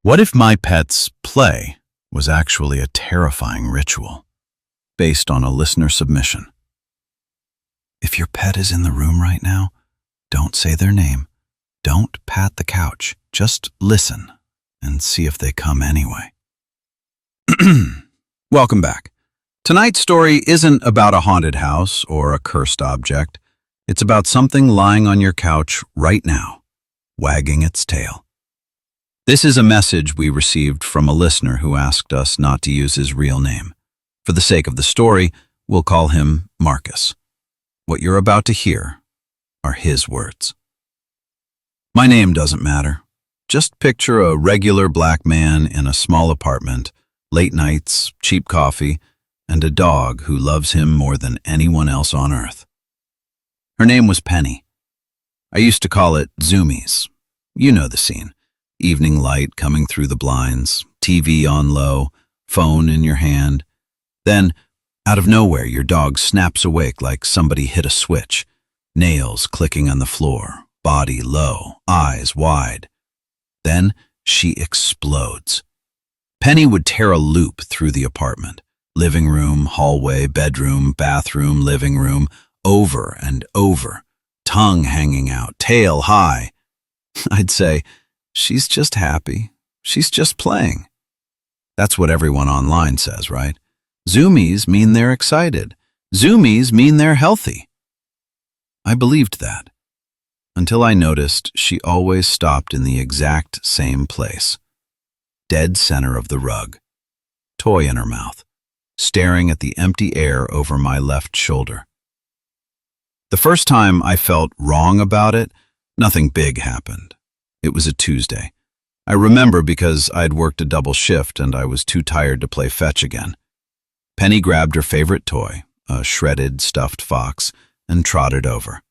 What if my pet's play was actually a terrifying ritual, based on a listener submission? If your pet is in the room right now, don't say their name. Don't pat the couch. Just listen and see if they come anyway. Welcome back. Tonight's story isn't about a haunted house or a cursed object. It's about something lying on your couch right now, wagging its tail. This is a message we received from a listener who asked us not to use his real name. For the sake of the story, we'll call him Marcus. What you're about to hear are his words. My name doesn't matter. Just picture a regular black man in a small apartment, late nights, cheap coffee, and a dog who loves him more than anyone else on earth. Her name was Penny. I used to call it zoomies. You know the scene. Evening light coming through the blinds, TV on low, phone in your hand. Then, out of nowhere, your dog snaps awake like somebody hit a switch, nails clicking on the floor, body low, eyes wide. Then she explodes. Penny would tear a loop through the apartment. Living room, hallway, bedroom, bathroom, living room, over and over, tongue hanging out, tail high. I'd say, she's just happy. She's just playing. That's what everyone online says, right? Zoomies mean they're excited. Zoomies mean they're healthy. I believed that, until I noticed she always stopped in the exact same place. Dead center of the rug, toy in her mouth, staring at the empty air over my left shoulder. The first time I felt wrong about it, nothing big happened. It was a Tuesday. I remember because I'd worked a double shift and I was too tired to play fetch again. Penny grabbed her favorite toy, a shredded stuffed fox, and trotted over.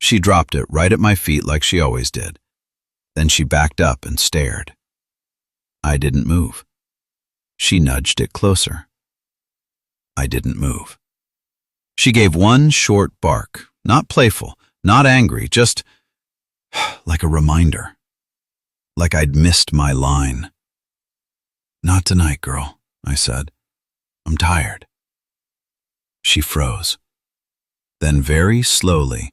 She dropped it right at my feet like she always did. Then she backed up and stared. I didn't move. She nudged it closer. I didn't move. She gave one short bark, not playful, not angry, just like a reminder. Like I'd missed my line. Not tonight, girl, I said. I'm tired. She froze. Then very slowly,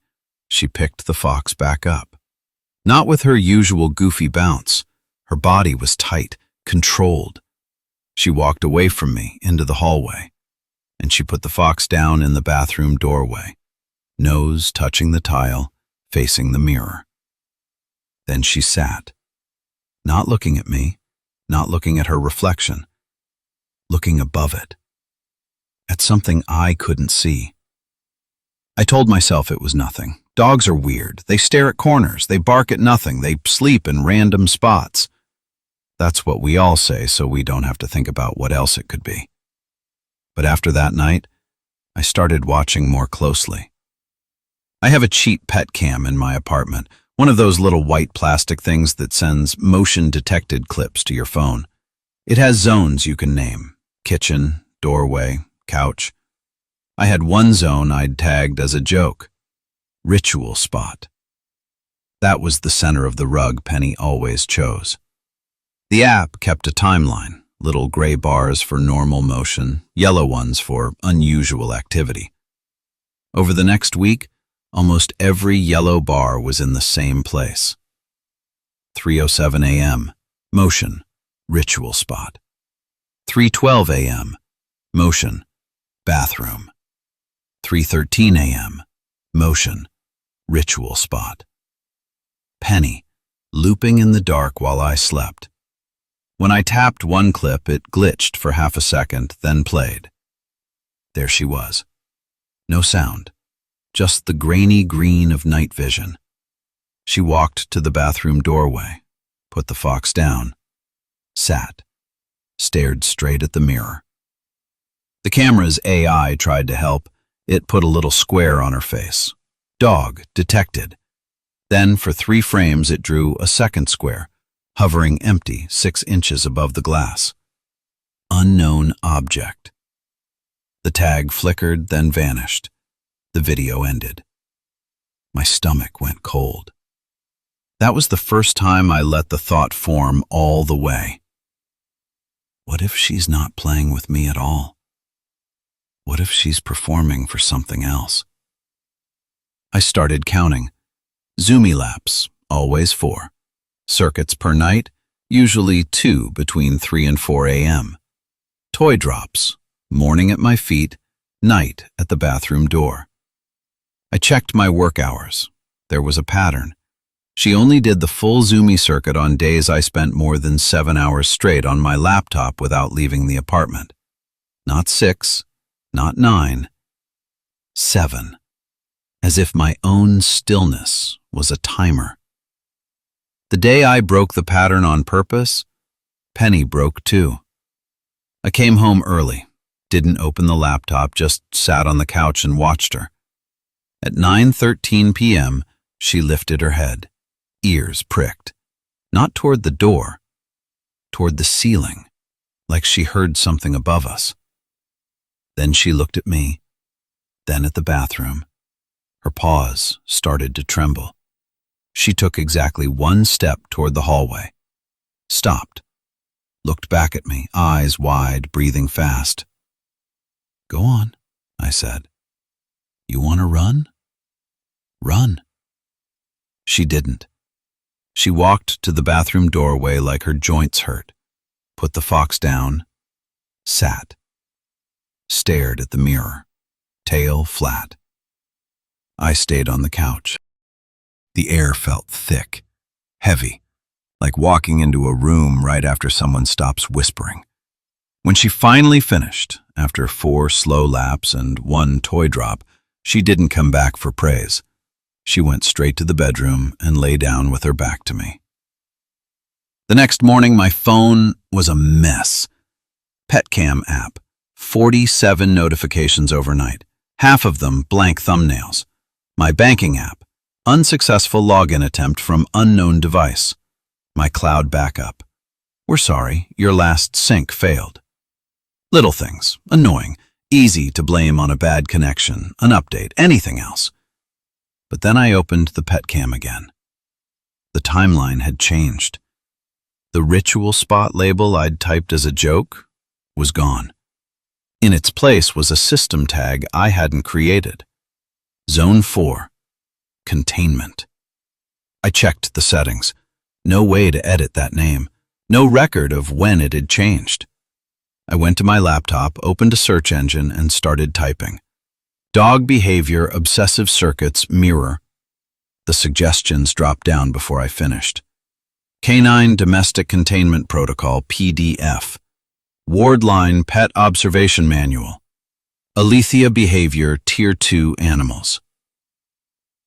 she picked the fox back up. Not with her usual goofy bounce. Her body was tight, controlled. She walked away from me into the hallway, and she put the fox down in the bathroom doorway, nose touching the tile, facing the mirror. Then she sat. Not looking at me, not looking at her reflection, looking above it, at something I couldn't see. I told myself it was nothing. Dogs are weird. They stare at corners. They bark at nothing. They sleep in random spots. That's what we all say, so we don't have to think about what else it could be. But after that night, I started watching more closely. I have a cheap pet cam in my apartment. One of those little white plastic things that sends motion-detected clips to your phone. It has zones you can name: kitchen, doorway, couch. I had one zone I'd tagged as a joke: ritual spot. That was the center of the rug Penny always chose. The app kept a timeline, little gray bars for normal motion, yellow ones for unusual activity. Over the next week, almost every yellow bar was in the same place. 3:07 a.m., motion, ritual spot. 3:12 a.m., motion, bathroom. 3:13 a.m., motion, ritual spot. Penny, looping in the dark while I slept. When I tapped one clip, it glitched for half a second, then played. There she was. No sound. Just the grainy green of night vision. She walked to the bathroom doorway, put the fox down, sat, stared straight at the mirror. The camera's AI tried to help. It put a little square on her face. Dog, detected. Then, for 3 frames, it drew a second square, hovering empty 6 inches above the glass. Unknown object. The tag flickered, then vanished. The video ended. My stomach went cold. That was the first time I let the thought form all the way. What if she's not playing with me at all? What if she's performing for something else? I started counting. Zoomie laps, always 4. Circuits per night, usually 2 between 3 and 4 a.m. Toy drops, morning at my feet, night at the bathroom door. I checked my work hours. There was a pattern. She only did the full Zoomie circuit on days I spent more than 7 hours straight on my laptop without leaving the apartment. Not 6, not 9, 7. As if my own stillness was a timer. The day I broke the pattern on purpose, Penny broke too. I came home early, didn't open the laptop, just sat on the couch and watched her. At 9:13 p.m., she lifted her head, ears pricked, not toward the door, toward the ceiling, like she heard something above us. Then she looked at me, then at the bathroom. Her paws started to tremble. She took exactly 1 step toward the hallway, stopped, looked back at me, eyes wide, breathing fast. "Go on," I said. "You want to run? Run." She didn't. She walked to the bathroom doorway like her joints hurt, put the fox down, sat, stared at the mirror, tail flat. I stayed on the couch. The air felt thick, heavy, like walking into a room right after someone stops whispering. When she finally finished, after 4 slow laps and 1 toy drop, she didn't come back for praise. She went straight to the bedroom and lay down with her back to me. The next morning, my phone was a mess. PetCam app, 47 notifications overnight, half of them blank thumbnails. My banking app, unsuccessful login attempt from unknown device. My cloud backup, we're sorry, your last sync failed. Little things, annoying, easy to blame on a bad connection, an update, anything else. But then I opened the PetCam again. The timeline had changed. The ritual spot label I'd typed as a joke was gone. In its place was a system tag I hadn't created. Zone 4, Containment. I checked the settings. No way to edit that name. No record of when it had changed. I went to my laptop, opened a search engine, and started typing. Dog behavior, obsessive circuits, mirror. The suggestions dropped down before I finished. Canine Domestic Containment Protocol, PDF. Wardline Pet Observation Manual. Alethea Behavior, Tier 2 Animals.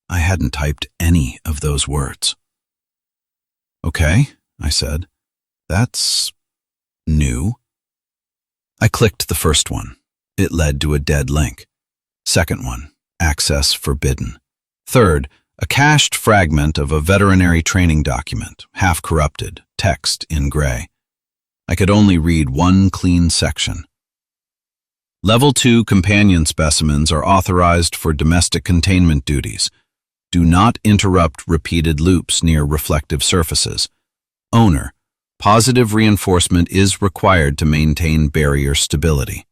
I hadn't typed any of those words. "Okay," I said. "That's new." I clicked the first one. It led to a dead link. Second one, access forbidden. Third, a cached fragment of a veterinary training document, half corrupted, text in gray. I could only read 1 clean section. Level 2 companion specimens are authorized for domestic containment duties. Do not interrupt repeated loops near reflective surfaces. Owner, positive reinforcement is required to maintain barrier stability.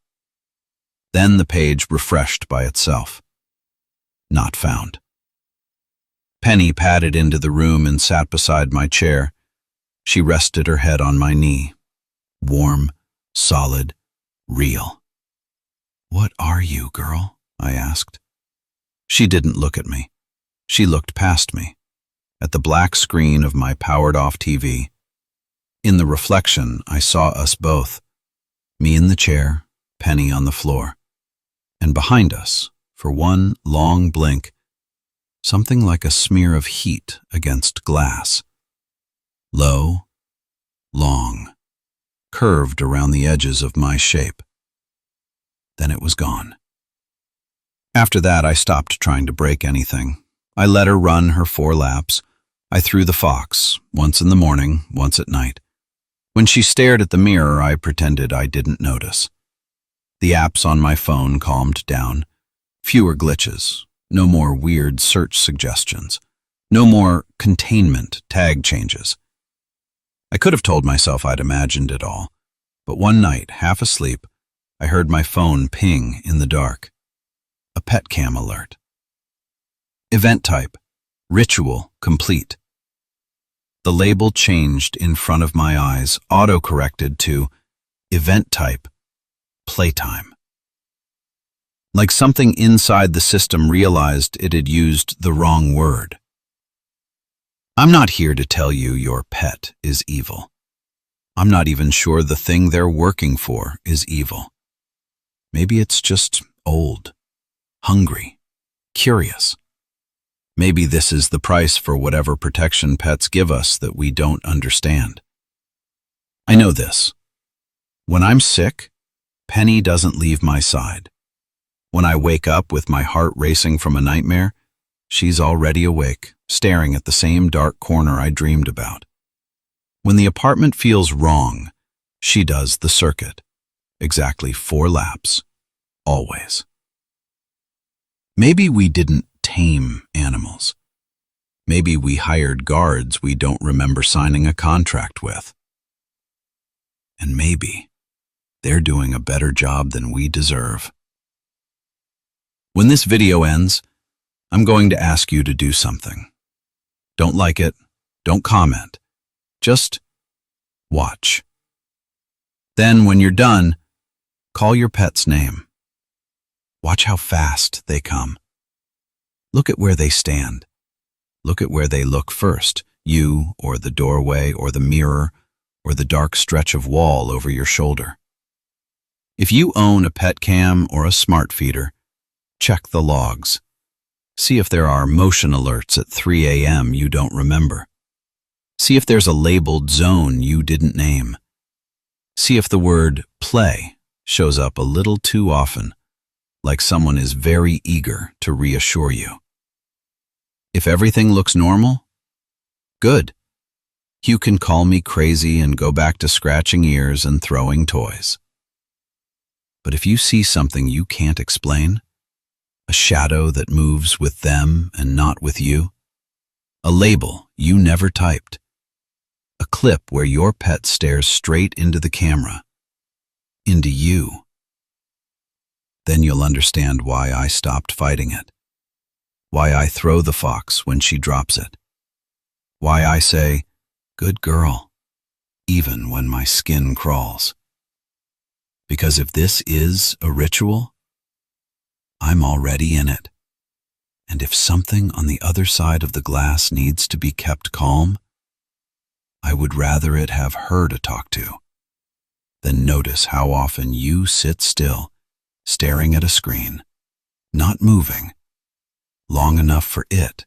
Then the page refreshed by itself. Not found. Penny padded into the room and sat beside my chair. She rested her head on my knee. Warm, solid, real. "What are you, girl?" I asked. She didn't look at me. She looked past me, at the black screen of my powered-off TV. In the reflection, I saw us both, me in the chair, Penny on the floor. And behind us, for one long blink, something like a smear of heat against glass. Low, long, curved around the edges of my shape. Then it was gone. After that, I stopped trying to break anything. I let her run her 4 laps. I threw the fox, once in the morning, once at night. When she stared at the mirror, I pretended I didn't notice. The apps on my phone calmed down. Fewer glitches, no more weird search suggestions. No more containment tag changes. I could have told myself I'd imagined it all, but one night, half asleep, I heard my phone ping in the dark. A pet cam alert. Event type, ritual complete. The label changed in front of my eyes, auto-corrected to event type, playtime. Like something inside the system realized it had used the wrong word. I'm not here to tell you your pet is evil. I'm not even sure the thing they're working for is evil. Maybe it's just old, hungry, curious. Maybe this is the price for whatever protection pets give us that we don't understand. I know this. When I'm sick, Penny doesn't leave my side. When I wake up with my heart racing from a nightmare, she's already awake, staring at the same dark corner I dreamed about. When the apartment feels wrong, she does the circuit. Exactly 4 laps. Always. Maybe we didn't tame animals. Maybe we hired guards we don't remember signing a contract with. And maybe they're doing a better job than we deserve. When this video ends, I'm going to ask you to do something. Don't like it, don't comment, just watch. Then, when you're done, call your pet's name. Watch how fast they come. Look at where they stand. Look at where they look first, you, or the doorway, or the mirror, or the dark stretch of wall over your shoulder. If you own a pet cam or a smart feeder, check the logs. See if there are motion alerts at 3 a.m. you don't remember. See if there's a labeled zone you didn't name. See if the word play shows up a little too often, like someone is very eager to reassure you. If everything looks normal, good. You can call me crazy and go back to scratching ears and throwing toys. But if you see something you can't explain, a shadow that moves with them and not with you, a label you never typed, a clip where your pet stares straight into the camera, into you, then you'll understand why I stopped fighting it, why I throw the fox when she drops it, why I say, "Good girl," even when my skin crawls. Because if this is a ritual, I'm already in it. And if something on the other side of the glass needs to be kept calm, I would rather it have her to talk to than notice how often you sit still, staring at a screen, not moving, long enough for it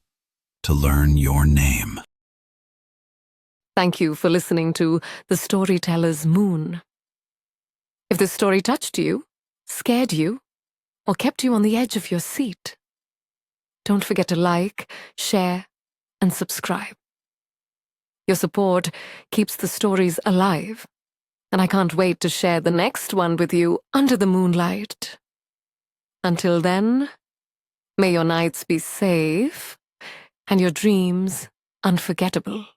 to learn your name. Thank you for listening to The Storyteller's Moon. If this story touched you, scared you, or kept you on the edge of your seat, don't forget to like, share, and subscribe. Your support keeps the stories alive, and I can't wait to share the next one with you under the moonlight. Until then, may your nights be safe and your dreams unforgettable.